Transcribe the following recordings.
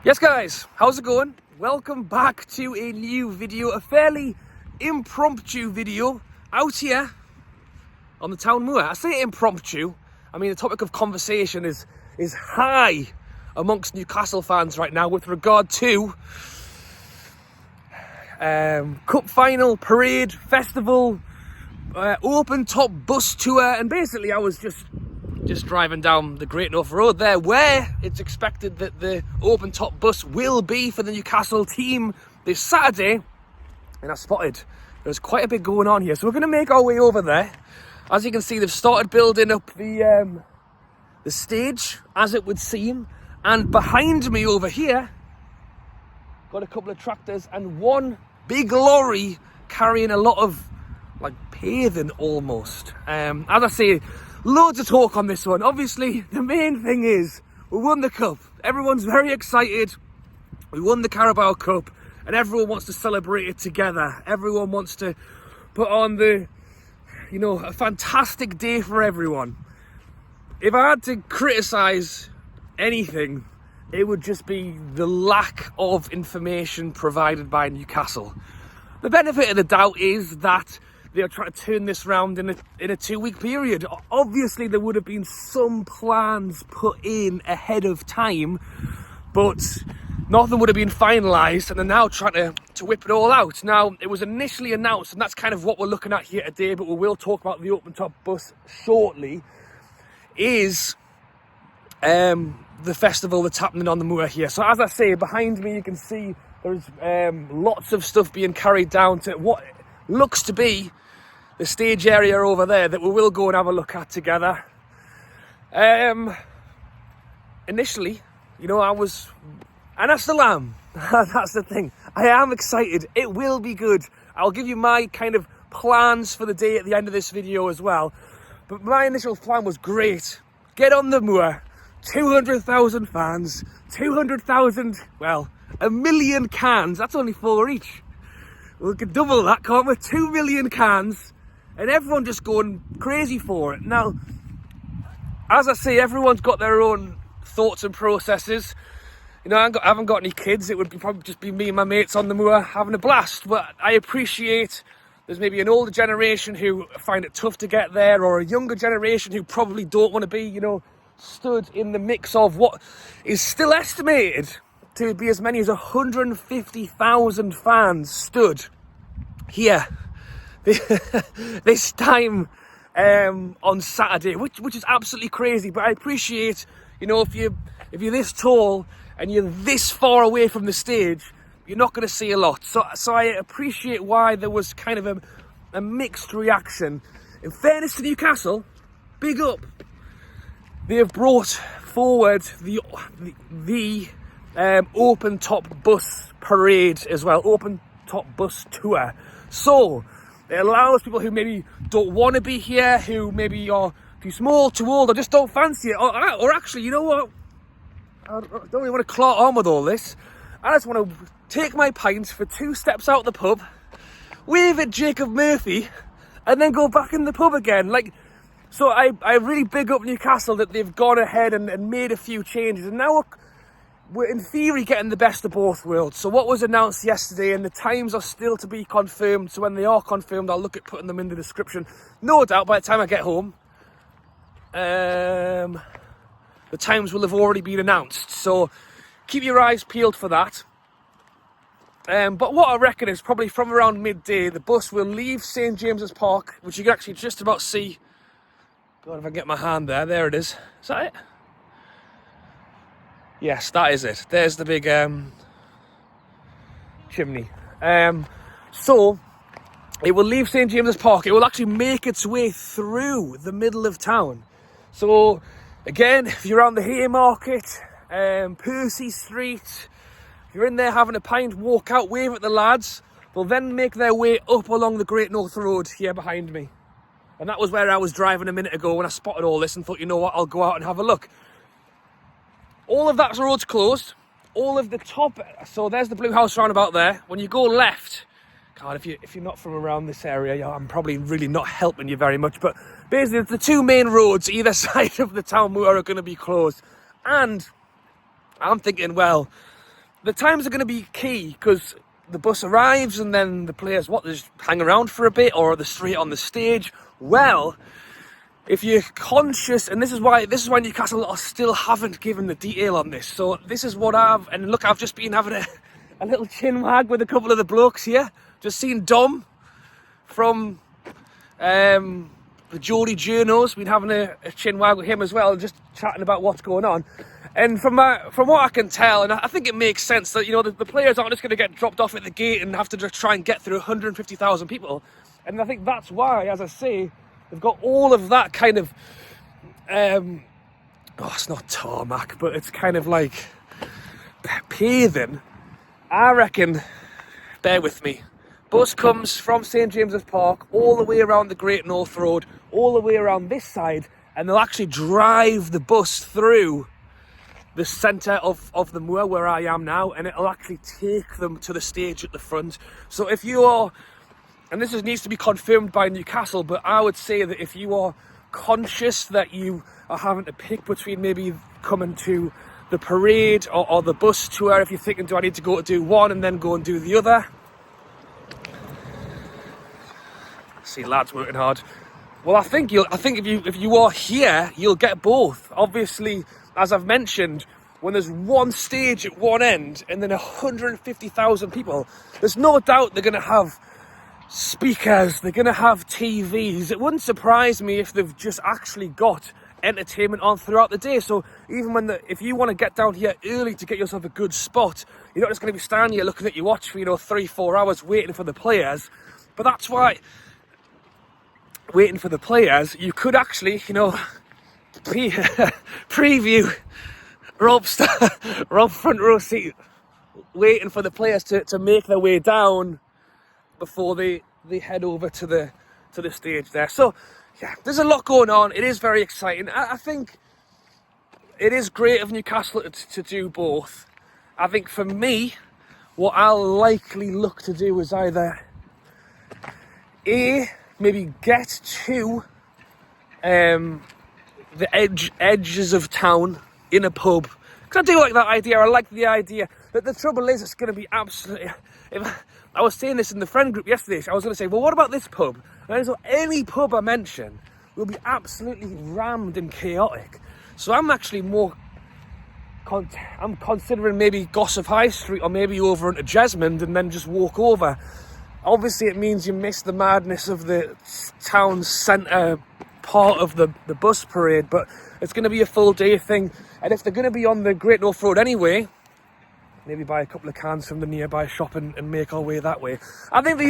Yes guys, how's it going? Welcome back to a new video, a fairly impromptu video out here on the town moor. I say impromptu, I mean the topic of conversation is high amongst Newcastle fans right now with regard to cup final, parade, festival, open top bus tour, and basically I was just driving down the Great North Road there, where it's expected that the open top bus will be for the Newcastle team this Saturday, and I spotted there's quite a bit going on here, so we're going to make our way over there. As you can see, they've started building up the stage, as it would seem, and behind me over here got a couple of tractors and one big lorry carrying a lot of like paving almost. As I say, loads of talk on this one. Obviously, the main thing is we won the cup. Everyone's very excited. We won the Carabao Cup, and everyone wants to celebrate it together. Everyone wants to put on a fantastic day for everyone. If I had to criticise anything, it would just be the lack of information provided by Newcastle. The benefit of the doubt is that they're trying to turn this round in a 2-week period. Obviously, there would have been some plans put in ahead of time, but nothing would have been finalised, and they're now trying to whip it all out. Now, it was initially announced, and that's kind of what we're looking at here today, but we will talk about the open top bus shortly, is the festival that's happening on the moor here. So as I say, behind me you can see there's lots of stuff being carried down to what looks to be the stage area over there that we will go and have a look at together. Initially, I was, and I still am, that's the thing, I am excited. It will be good. I'll give you my kind of plans for the day at the end of this video as well, but my initial plan was great. Get on the moor, 200,000 fans, 200,000, well, 1 million cans, that's only 4 each. We can double that, can't we? 2 million cans, and everyone just going crazy for it. Now, as I say, everyone's got their own thoughts and processes. I haven't got any kids. It would probably just be me and my mates on the moor having a blast. But I appreciate there's maybe an older generation who find it tough to get there, or a younger generation who probably don't want to be, stood in the mix of what is still estimated to be as many as 150,000 fans stood here this time on Saturday, which is absolutely crazy. But I appreciate, if you're this tall and you're this far away from the stage, you're not going to see a lot. So I appreciate why there was kind of a mixed reaction. In fairness to Newcastle, big up. They have brought forward the open top bus parade as well, open top bus tour. So it allows people who maybe don't want to be here, who maybe are too small, too old, or just don't fancy it, or actually, you know what? I don't really want to clot on with all this. I just want to take my pints for 2 steps out the pub, wave at Jacob Murphy, and then go back in the pub again. So I really big up Newcastle that they've gone ahead and made a few changes, and now we're in theory getting the best of both worlds. So what was announced yesterday, and the times are still to be confirmed, so when they are confirmed I'll look at putting them in the description. No doubt by the time I get home, the times will have already been announced, so keep your eyes peeled for that. But what I reckon is probably from around midday the bus will leave St James's Park, which you can actually just about see. God, if I can get my hand there it is. Is that it? Yes, that is it. There's the big chimney. So it will leave St James's Park. It will actually make its way through the middle of town. So again, if you're around the Haymarket, Percy Street, if you're in there having a pint, walk out, wave at the lads. They'll then make their way up along the Great North Road here behind me. And that was where I was driving a minute ago when I spotted all this and thought, you know what, I'll go out and have a look. All of that road's closed. All of the top, so there's the Blue House roundabout there. When you go left, God, if you're not from around this area, I'm probably really not helping you very much. But basically, the 2 main roads either side of the town moor are going to be closed. And I'm thinking, well, the times are going to be key, because the bus arrives and then the players, they just hang around for a bit, or are they straight on the stage? Well, if you're conscious, and this is why Newcastle still haven't given the detail on this. So this is what I've just been having a little chin wag with a couple of the blokes here. Just seen Dom from the Geordie Journos, been having a chin wag with him as well, just chatting about what's going on. And from what I can tell, and I think it makes sense that, you know, the players aren't just going to get dropped off at the gate and have to just try and get through 150,000 people. And I think that's why, as I say, they've got all of that kind of, it's not tarmac, but it's kind of like paving. I reckon, bear with me, bus comes from St James's Park all the way around the Great North Road, all the way around this side, and they'll actually drive the bus through the centre of the Moor where I am now, and it'll actually take them to the stage at the front. So if you are, and this needs to be confirmed by Newcastle, but I would say that if you are conscious that you are having to pick between maybe coming to the parade or the bus tour, if you're thinking, do I need to go to do one and then go and do the other? See lads working hard. Well, I think if you are here, you'll get both. Obviously, as I've mentioned, when there's one stage at one end and then 150,000 people, there's no doubt they're going to have speakers, they're going to have TVs. It wouldn't surprise me if they've just actually got entertainment on throughout the day. So even if you want to get down here early to get yourself a good spot, you're not just going to be standing here looking at your watch for 3-4 hours waiting for the players. But that's why, waiting for the players, you could actually, preview Rob front row seat, waiting for the players to make their way down before they head over to the stage there. So yeah, there's a lot going on. It is very exciting. I think it is great of Newcastle to do both. I think for me, what I'll likely look to do is either maybe get to the edges of town in a pub, because I do like that idea. I like the idea, but the trouble is, it's going to be absolutely, I was saying this in the friend group yesterday, I was going to say, well, what about this pub? And so any pub I mention will be absolutely rammed and chaotic. So I'm actually I'm considering maybe Gossip High Street, or maybe over into Jesmond and then just walk over. Obviously, it means you miss the madness of the town centre part of the bus parade, but it's going to be a full day thing. And if they're going to be on the Great North Road anyway, maybe buy a couple of cans from the nearby shop and make our way that way. I think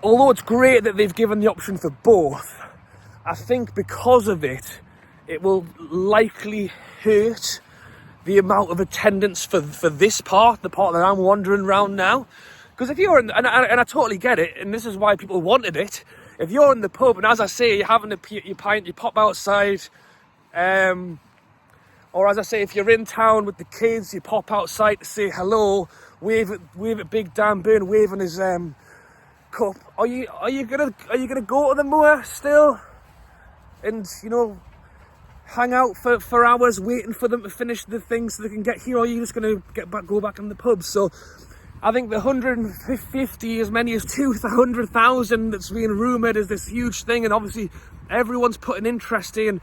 although it's great that they've given the option for both, I think because of it, it will likely hurt the amount of attendance for this part, the part that I'm wandering around now. Because if you're in, and I totally get it, and this is why people wanted it, if you're in the pub, and as I say, you're having your pint, you pop outside, or as I say, if you're in town with the kids, you pop outside to say hello, wave at Big Dan Burn waving his cup. Are you gonna go to the Moor still, and hang out for hours waiting for them to finish the things so they can get here, or are you just gonna go back in the pub? So I think the 150, as many as 200,000 that's being rumoured is this huge thing, and obviously everyone's putting interest in.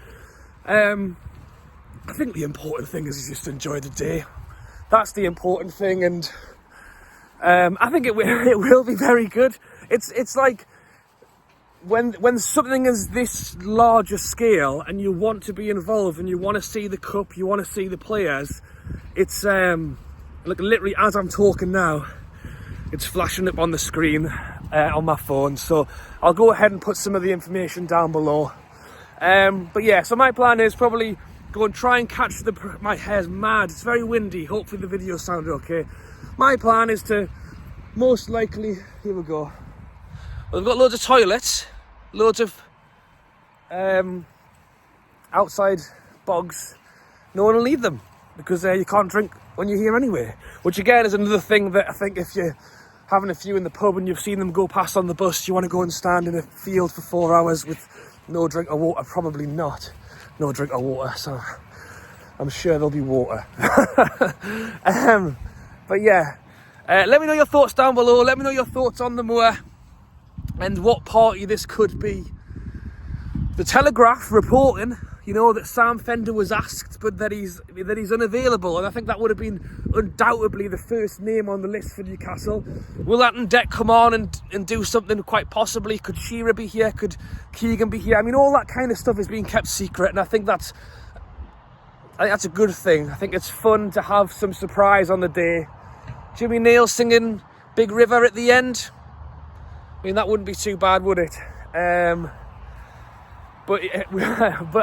I think the important thing is you just enjoy the day. That's the important thing, and I think it will be very good. It's like when something is this large a scale and you want to be involved and you want to see the cup, you want to see the players. It's look, literally as I'm talking now, it's flashing up on the screen on my phone. So I'll go ahead and put some of the information down below. But yeah, so my plan is probably go and try and catch my hair's mad. It's very windy. Hopefully the video sounds okay. My plan is to most likely, here we go. Well, we've got loads of toilets, loads of outside bogs. No one will need them, because you can't drink when you're here anyway. Which again is another thing that I think if you're having a few in the pub and you've seen them go past on the bus, you want to go and stand in a field for 4 hours with no drink or water? Probably not. No drink or water. So I'm sure there'll be water. But yeah, let me know your thoughts down below. Let me know your thoughts on the Moor and what party this could be. The Telegraph reporting, you know, that Sam Fender was asked, but that he's unavailable, and I think that would have been undoubtedly the first name on the list for Newcastle. Will Deck come on and do something quite possibly? Could Shearer be here? Could Keegan be here? I mean, all that kind of stuff is being kept secret, and I think that's a good thing. I think it's fun to have some surprise on the day. Jimmy Neal singing Big River at the end. I mean, that wouldn't be too bad, would it? But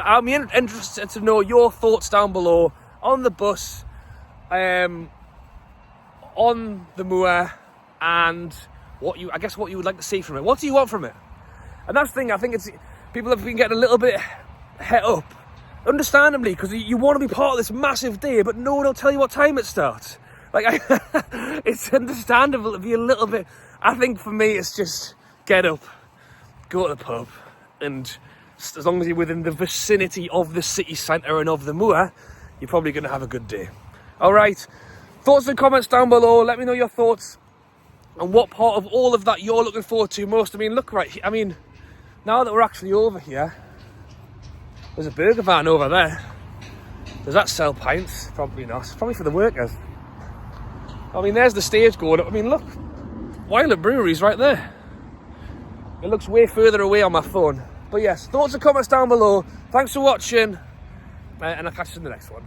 I'm interested to know your thoughts down below on the bus, on the Moor, and what you would like to see from it. What do you want from it? And that's the thing. I think people have been getting a little bit het up, understandably, because you want to be part of this massive day, but no one will tell you what time it starts. Like, it's understandable to be a little bit. I think for me, it's just get up, go to the pub, and as long as you're within the vicinity of the city centre and of the Moor, you're probably going to have a good day. All right, thoughts and comments down below. Let me know your thoughts and what part of all of that you're looking forward to most. I mean, look right here. I mean, now that we're actually over here, there's a burger van over there. Does that sell pints? Probably not. It's probably for the workers. I mean, there's the stage going up. I mean, look, Wyland Brewery's right there. It looks way further away on my phone. But yes, thoughts and comments down below. Thanks for watching, and I'll catch you in the next one.